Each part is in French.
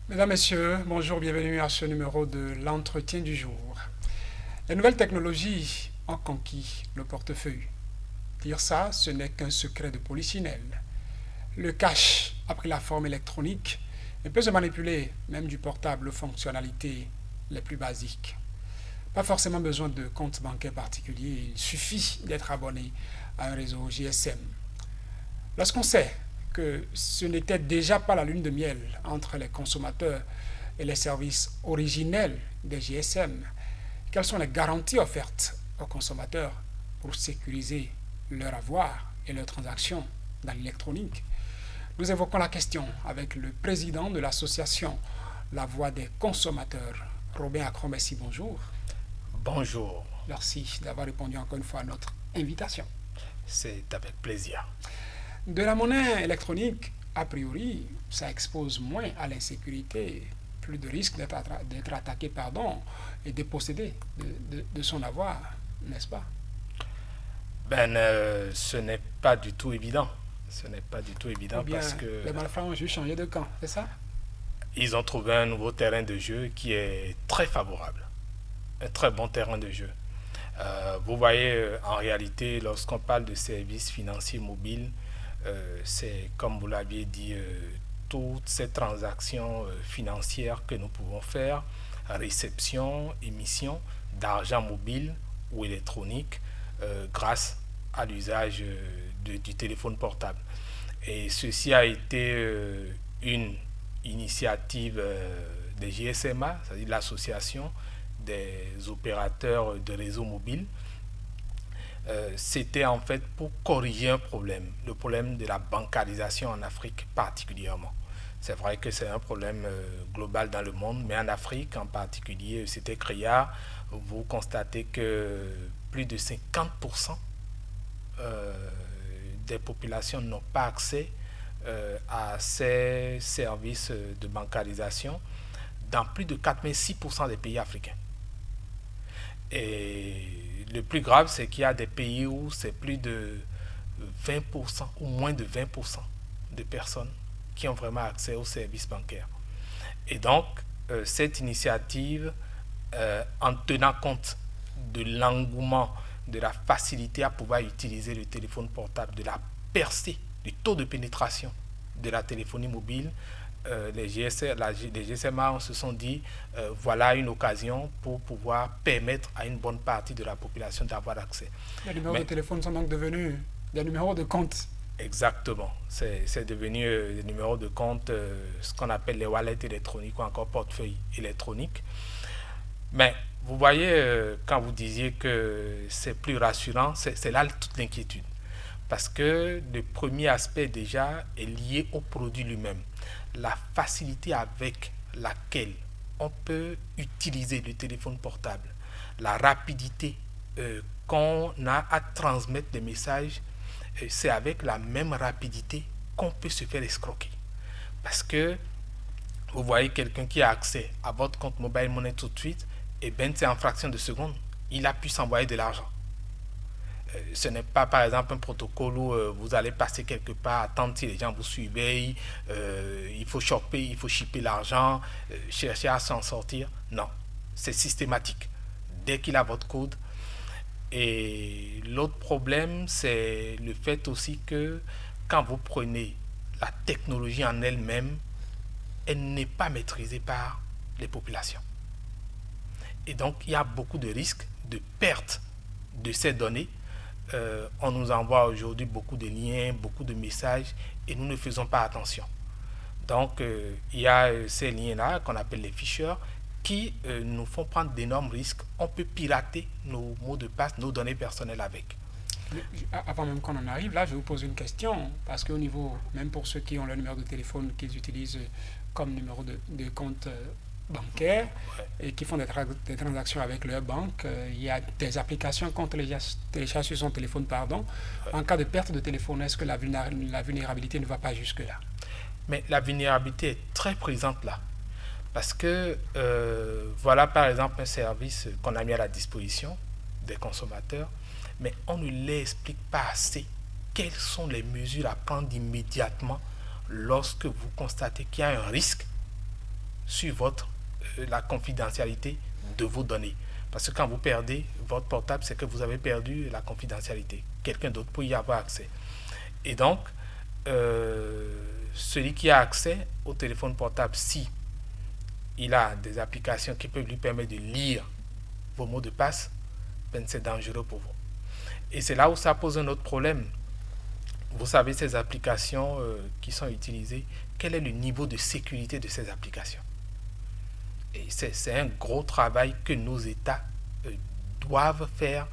Mesdames, Messieurs, bonjour, bienvenue à ce numéro de l'entretien du jour. Les nouvelles technologies ont conquis nos portefeuilles. Dire ça, ce n'est qu'un secret de polichinelle. Le cash a pris la forme électronique et peut se manipuler même du portable aux fonctionnalités les plus basiques. Pas forcément besoin de compte bancaire particulier, il suffit d'être abonné à un réseau GSM. Lorsqu'on sait que ce n'était déjà pas la lune de miel entre les consommateurs et les services originels des GSM, quelles sont les garanties offertes aux consommateurs pour sécuriser leur avoir et leurs transactions dans l'électronique? Nous évoquons la question avec le président de l'association La Voix des consommateurs, Robin Acromessi. Bonjour. Bonjour, Merci d'avoir répondu encore une fois à notre invitation. c'est avec plaisir. De la monnaie électronique, a priori, ça expose moins à l'insécurité, plus de risques d'être attaqué et dépossédé de son avoir, n'est-ce pas? Ce n'est pas du tout évident. Ce n'est pas du tout Ou évident bien parce que les malfrats ont juste changé de camp, c'est ça? ils ont trouvé un nouveau terrain de jeu qui est très favorable, un très bon terrain de jeu. Vous voyez, en réalité, lorsqu'on parle de services financiers mobiles, c'est comme vous l'aviez dit, toutes ces transactions financières que nous pouvons faire, réception, émission d'argent mobile ou électronique, grâce à l'usage du téléphone portable. Et ceci a été une initiative des GSMA, c'est-à-dire l'association des opérateurs de réseaux mobiles. C'était en fait pour corriger un problème, le problème de la bancarisation en Afrique particulièrement. C'est vrai que c'est un problème global dans le monde, mais en Afrique en particulier, c'était criard. Vous constatez que plus de 50% euh, des populations n'ont pas accès à ces services de bancarisation dans plus de 86% des pays africains. Et le plus grave, c'est qu'il y a des pays où c'est plus de 20% ou moins de 20% de personnes qui ont vraiment accès aux services bancaires. Et donc, cette initiative, en tenant compte de l'engouement, de la facilité à pouvoir utiliser le téléphone portable, de la percée, du taux de pénétration de la téléphonie mobile, les GSMA se sont dit voilà une occasion pour pouvoir permettre à une bonne partie de la population d'avoir accès. Les numéros de Mais téléphone sont donc devenus des numéros de compte. exactement, c'est devenu des numéros de compte, ce qu'on appelle les wallets électroniques ou encore portefeuille électronique. Mais vous voyez, quand vous disiez que c'est plus rassurant, c'est là toute l'inquiétude. Parce que le premier aspect déjà est lié au produit lui-même. La facilité avec laquelle on peut utiliser le téléphone portable, la rapidité qu'on a à transmettre des messages, c'est avec la même rapidité qu'on peut se faire escroquer. Parce que vous voyez quelqu'un qui a accès à votre compte mobile money tout de suite, et bien c'est en fraction de seconde, il a pu s'envoyer de l'argent. Ce n'est pas par exemple un protocole où vous allez passer quelque part, attendre si les gens vous suivent, il faut choper, il faut shipper l'argent, chercher à s'en sortir. Non, c'est systématique. Dès qu'il a votre code. Et l'autre problème, c'est le fait aussi que quand vous prenez la technologie en elle-même, elle n'est pas maîtrisée par les populations. Et donc, il y a beaucoup de risques de perte de ces données. On nous envoie aujourd'hui beaucoup de liens, beaucoup de messages, et nous ne faisons pas attention. Donc, il y a ces liens-là qu'on appelle les ficheurs qui nous font prendre d'énormes risques. On peut pirater nos mots de passe, nos données personnelles avec. Avant même qu'on en arrive, là, je vous pose une question, parce qu'au niveau, même pour ceux qui ont le numéro de téléphone qu'ils utilisent comme numéro de compte bancaire Ouais. et qui font des transactions avec leur banque, il y a des applications qu'on télécharge sur son téléphone, pardon. Ouais. En cas de perte de téléphone, est-ce que la vulnérabilité ne va pas jusque-là? Mais la vulnérabilité est très présente là. Parce que voilà par exemple un service qu'on a mis à la disposition des consommateurs, mais on ne les explique pas assez quelles sont les mesures à prendre immédiatement lorsque vous constatez qu'il y a un risque sur la confidentialité de vos données. Parce que quand vous perdez votre portable, c'est que vous avez perdu la confidentialité. Quelqu'un d'autre peut y avoir accès. Et donc, celui qui a accès au téléphone portable, si il a des applications qui peuvent lui permettre de lire vos mots de passe, ben c'est dangereux pour vous. Et c'est là où ça pose un autre problème. Vous savez, ces applications qui sont utilisées, quel est le niveau de sécurité de ces applications? Et c'est un gros travail que nos États doivent faire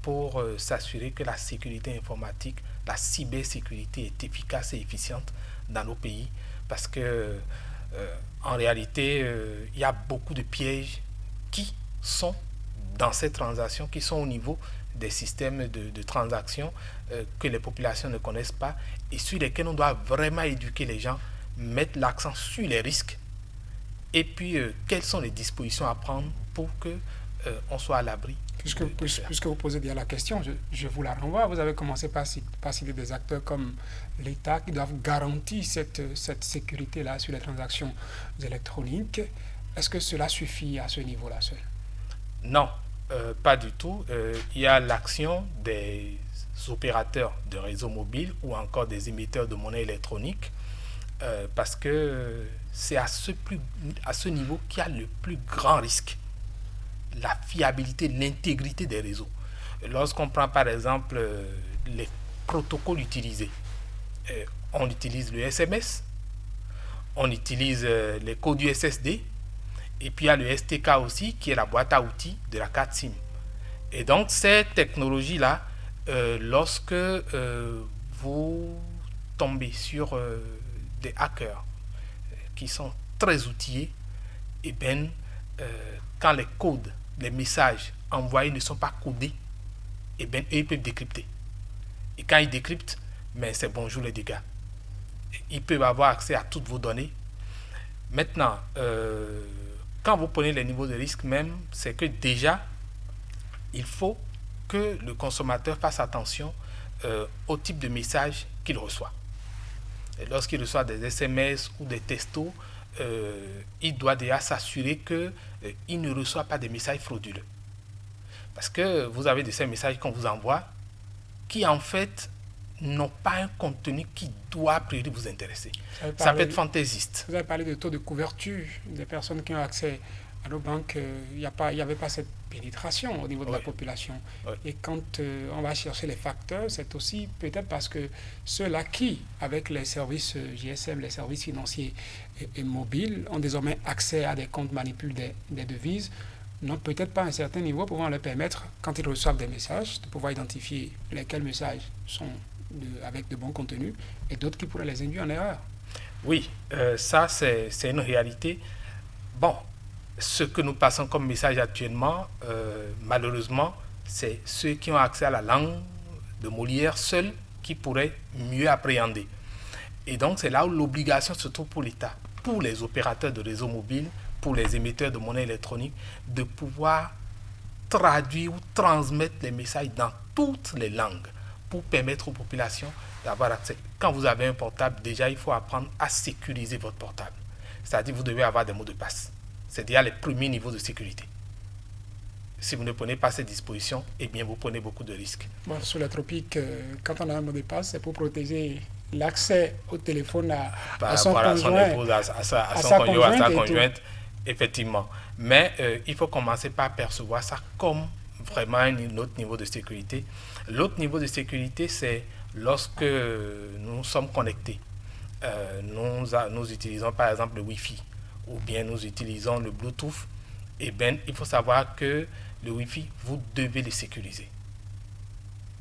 pour s'assurer que la sécurité informatique, la cybersécurité est efficace et efficiente dans nos pays. Parce que en réalité, il y a beaucoup de pièges qui sont dans ces transactions, qui sont au niveau des systèmes de transactions que les populations ne connaissent pas et sur lesquels on doit vraiment éduquer les gens, mettre l'accent sur les risques et puis quelles sont les dispositions à prendre pour que on soit à l'abri. Puisque vous posez bien la question, je vous la renvoie. Vous avez commencé par citer des acteurs comme l'État qui doivent garantir cette sécurité-là sur les transactions électroniques. Est-ce que cela suffit à ce niveau-là seul? Non, pas du tout. Il y a l'action des opérateurs de réseaux mobiles ou encore des émetteurs de monnaie électronique parce que c'est à ce niveau qu'il y a le plus grand risque. La fiabilité, l'intégrité des réseaux. Lorsqu'on prend par exemple les protocoles utilisés, on utilise le SMS, on utilise les codes du SSD, et puis il y a le STK aussi, qui est la boîte à outils de la carte SIM. Et donc ces technologies-là, lorsque vous tombez sur des hackers qui sont très outillés, et bien quand les codes, les messages envoyés ne sont pas codés, et bien ils peuvent décrypter. Et quand ils décryptent, mais c'est bonjour les dégâts. Ils peuvent avoir accès à toutes vos données. Maintenant, quand vous prenez les niveaux de risque même, c'est que déjà, il faut que le consommateur fasse attention au type de message qu'il reçoit. Et lorsqu'il reçoit des SMS ou des textos, il doit déjà s'assurer qu'il ne reçoit pas des messages frauduleux. Parce que vous avez de ces messages qu'on vous envoie qui en fait n'ont pas un contenu qui doit a priori vous intéresser. Ça peut être fantaisiste. Vous avez parlé de taux de couverture des personnes qui ont accès à nos banques. Il n'y avait pas cette pénétration au niveau de la population. Oui. Et quand on va chercher les facteurs, c'est aussi peut-être parce que ceux-là qui, avec les services GSM, les services financiers et mobiles, ont désormais accès à des comptes manipulés des devises, n'ont peut-être pas un certain niveau pouvant leur permettre, quand ils reçoivent des messages, de pouvoir identifier lesquels messages sont avec de bons contenus et d'autres qui pourraient les induire en erreur. Oui, ça c'est une réalité. Bon, ce que nous passons comme message actuellement, malheureusement, c'est ceux qui ont accès à la langue de Molière seuls qui pourraient mieux appréhender. Et donc c'est là où l'obligation se trouve pour l'État, pour les opérateurs de réseaux mobiles, pour les émetteurs de monnaie électronique, de pouvoir traduire ou transmettre les messages dans toutes les langues pour permettre aux populations d'avoir accès. Quand vous avez un portable, déjà il faut apprendre à sécuriser votre portable. C'est-à-dire vous devez avoir des mots de passe. C'est déjà les premiers niveaux de sécurité. Si vous ne prenez pas ces dispositions, eh bien vous prenez beaucoup de risques. Bon, sur les tropiques, quand on a un mot de passe, c'est pour protéger l'accès au téléphone à son conjoint, son épouse, à sa conjointe, effectivement. Mais il faut commencer par percevoir ça comme vraiment un autre niveau de sécurité. L'autre niveau de sécurité, c'est lorsque nous sommes connectés. Nous utilisons par exemple le Wi-Fi ou bien nous utilisons le Bluetooth. Eh bien, il faut savoir que le Wi-Fi, vous devez le sécuriser.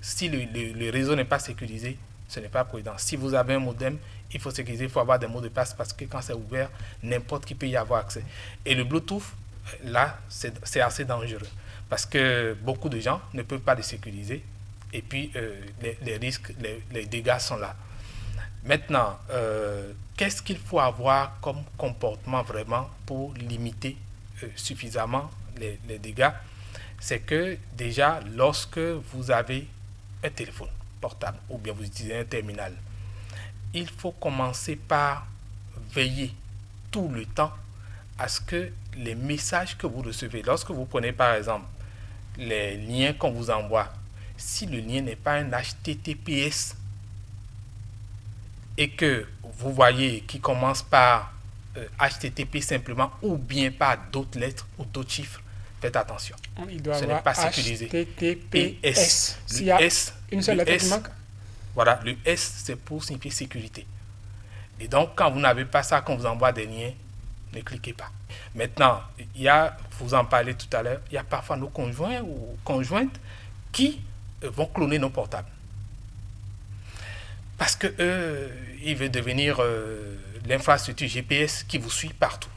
Si le réseau n'est pas sécurisé, ce n'est pas prudent. Si vous avez un modem, il faut sécuriser, il faut avoir des mots de passe parce que quand c'est ouvert, n'importe qui peut y avoir accès. Et le Bluetooth, là, c'est assez dangereux parce que beaucoup de gens ne peuvent pas le sécuriser et puis les risques, les dégâts sont là. Maintenant, qu'est-ce qu'il faut avoir comme comportement vraiment pour limiter suffisamment les dégâts? C'est que déjà, lorsque vous avez un téléphone portable ou bien vous utilisez un terminal, il faut commencer par veiller tout le temps à ce que les messages que vous recevez, lorsque vous prenez par exemple les liens qu'on vous envoie, si le lien n'est pas un HTTPS et que vous voyez qui commence par HTTP simplement ou bien par d'autres lettres ou d'autres chiffres, faites attention. Il doit Ce avoir n'est pas sécurisé. HTTPS. S'il y Le a S, une seule le lettre qui S, manque. voilà, le S c'est pour signifier sécurité. Et donc quand vous n'avez pas ça, quand vous envoie des liens, ne cliquez pas. Maintenant, il y a, vous en parlez tout à l'heure, il y a parfois nos conjoints ou conjointes qui vont cloner nos portables. Parce que eux, ils veulent devenir l'infrastructure GPS qui vous suit partout.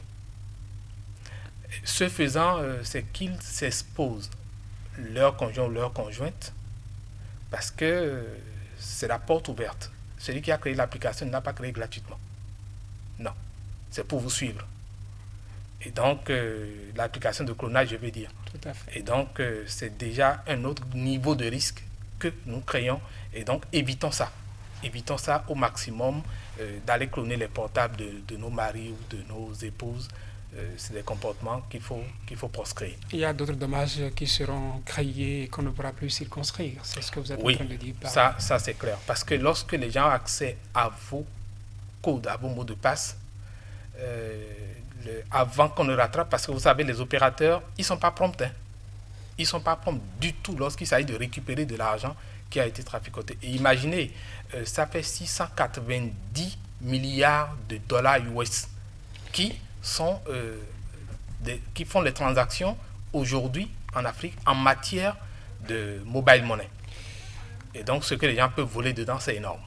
Ce faisant, c'est qu'ils s'exposent leur conjoint ou leur conjointe parce que c'est la porte ouverte. Celui qui a créé l'application ne l'a pas créée gratuitement. Non, c'est pour vous suivre. Et donc, l'application de clonage, je veux dire. Tout à fait. Et donc, c'est déjà un autre niveau de risque que nous créons. Et donc, évitons ça. Évitons ça au maximum, d'aller cloner les portables de nos maris ou de nos épouses. C'est des comportements qu'il faut proscrire. Il y a d'autres dommages qui seront créés et qu'on ne pourra plus circonscrire. C'est ce que vous êtes en train de dire. Ça c'est clair. Parce que lorsque les gens ont accès à vos codes, à vos mots de passe, avant qu'on ne rattrape, parce que vous savez, les opérateurs, ils ne sont pas prompts. Hein. Ils ne sont pas prompts du tout lorsqu'il s'agit de récupérer de l'argent qui a été traficoté. Et imaginez, ça fait 690 milliards de dollars US qui font les transactions aujourd'hui en Afrique en matière de mobile money. Et donc, ce que les gens peuvent voler dedans, c'est énorme.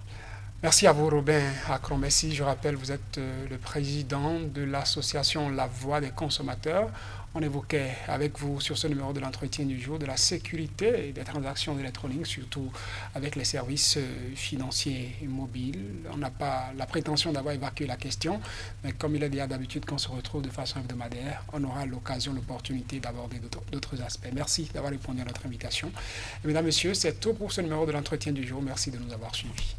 Merci à vous, Robin Akromessi. Je rappelle, vous êtes le président de l'association La Voix des consommateurs. On évoquait avec vous sur ce numéro de l'entretien du jour de la sécurité des transactions électroniques, surtout avec les services financiers et mobiles. On n'a pas la prétention d'avoir évacué la question, mais comme il est déjà d'habitude qu'on se retrouve de façon hebdomadaire, on aura l'occasion, l'opportunité d'aborder d'autres aspects. Merci d'avoir répondu à notre invitation. Et mesdames, messieurs, c'est tout pour ce numéro de l'entretien du jour. Merci de nous avoir suivis.